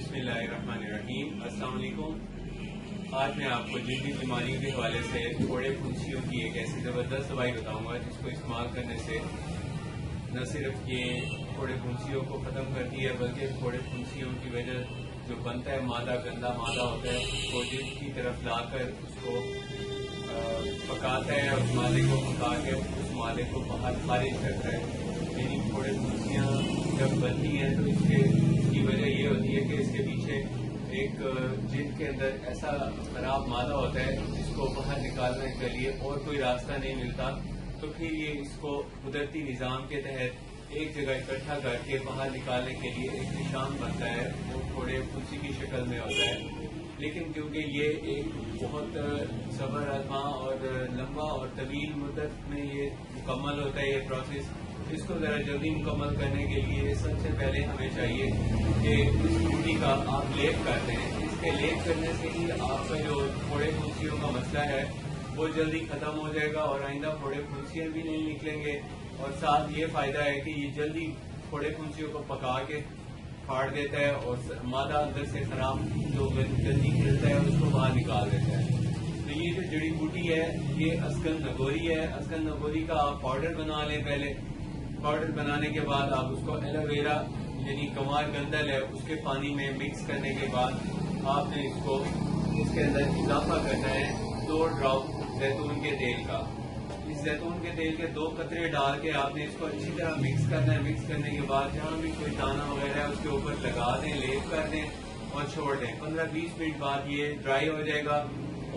बिस्मिल्लाहिर्रहमानिर्रहीम। अस्सलाम वालेकुम। आज मैं आपको जल्दी बीमारियों के हवाले से फोड़े फुंसियों की एक ऐसी ज़बरदस्त दवाई बताऊंगा जिसको इस्तेमाल करने से न सिर्फ ये फोड़े फुंसियों को ख़त्म करती है बल्कि फोड़े फुंसियों की वजह जो बनता है मादा, गंदा मादा होता है, उसको जिल्द की तरफ लाकर उसको पकाता है और उस मादे को पका के उस मादे को बाहर खारिज करता है। यानी फोड़े फुंसियाँ जब बनती हैं तो इसकी वजह ये होती है कि इसके पीछे एक जिल्द के अंदर ऐसा खराब मादा होता है जिसको बाहर निकालने के लिए और कोई रास्ता नहीं मिलता, तो फिर ये इसको कुदरती निज़ाम के तहत एक जगह इकट्ठा करके बाहर निकालने के लिए एक निशान बनता है, वो फोड़े फुंसी की शक्ल में होता है। लेकिन क्योंकि ये एक बहुत सब्र आज़मा और लंबा और तवील मुद्दत में ये मुकम्मल होता है ये प्रोसेस, इसको ज़रा जल्दी मुकम्मल करने के लिए सबसे पहले हमें चाहिए कि इस बूटी का आप लेप कर दें। इसके लेप करने से ही आपका जो फोड़े फुंसियों का मसला है वो जल्दी ख़त्म हो जाएगा और आइंदा फोड़े फुंसियाँ भी नहीं निकलेंगे। और साथ ये फ़ायदा है कि ये जल्दी फोड़े फुंसियों को पका के फाड़ देता है और मादा अंदर से खराब जो जल्दी खिलता है उसको बाहर निकाल देता है। तो ये जो जड़ी बूटी है ये अस्कन नगोरी है। अस्कन नगोरी का आप पाउडर बना लें। पहले पाउडर बनाने के बाद आप उसको एलोवेरा यानी कमार गंदल है उसके पानी में मिक्स करने के बाद आपने इसके अंदर इजाफा करना है 2 ड्रॉप जैतून के तेल का। इस जैतून के तेल के 2 कतरे डाल के आपने इसको अच्छी तरह मिक्स करना है। मिक्स करने के बाद जहाँ भी कोई दाना वगैरह है उसके ऊपर लगा दें, लेप कर दें और छोड़ दें। 15-20 मिनट बाद ये ड्राई हो जाएगा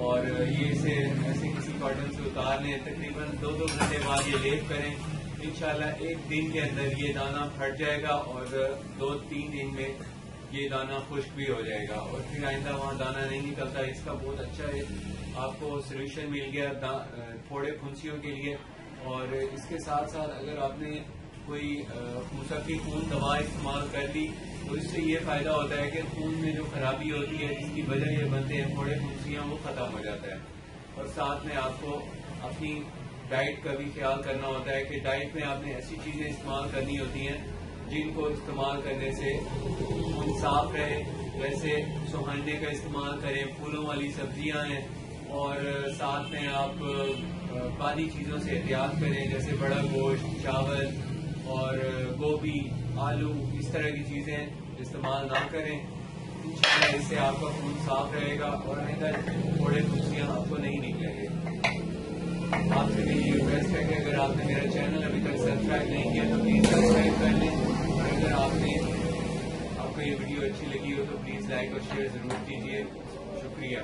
और ये इसे ऐसे किसी कॉटन से उतार लें। तकरीबन 2-2 घंटे बाद ये लेप करें। इंशाल्लाह 1 दिन के अंदर ये दाना फट जाएगा और 2-3 दिन में ये दाना खुश्क भी हो जाएगा और फिर आइंदा वहाँ दाना नहीं निकलता। इसका बहुत अच्छा है, आपको सोल्यूशन मिल गया फोड़े फुंसियों के लिए। और इसके साथ साथ अगर आपने कोई मुसक्की खून दवा इस्तेमाल कर ली तो इससे ये फायदा होता है कि खून में जो खराबी होती है जिसकी वजह ये बनते हैं फोड़े फुंसियाँ वो खत्म हो जाता है। और साथ में आपको अपनी डाइट का भी ख्याल करना होता है कि डाइट में आपने ऐसी चीजें इस्तेमाल करनी होती हैं जिनको इस्तेमाल करने से खून साफ रहे। वैसे सुहाने का इस्तेमाल करें, फूलों वाली सब्जियां हैं और साथ में आप पानी चीजों से एहतियात करें जैसे बड़ा गोश्त, चावल और गोभी, आलू, इस तरह की चीजें इस्तेमाल ना करें। इंशाल्लाह इससे आपका खून साफ रहेगा और आइंदा फोड़े फुंसियां आपको नहीं निकलेंगे। आपसे भी ये रिक्वेस्ट है कि अगर आपने मेरा चैनल अभी तक सब्सक्राइब नहीं किया तो प्लीज सब्सक्राइब कर लें और अगर आपको ये वीडियो अच्छी लगी हो तो प्लीज लाइक और शेयर जरूर कीजिए। शुक्रिया।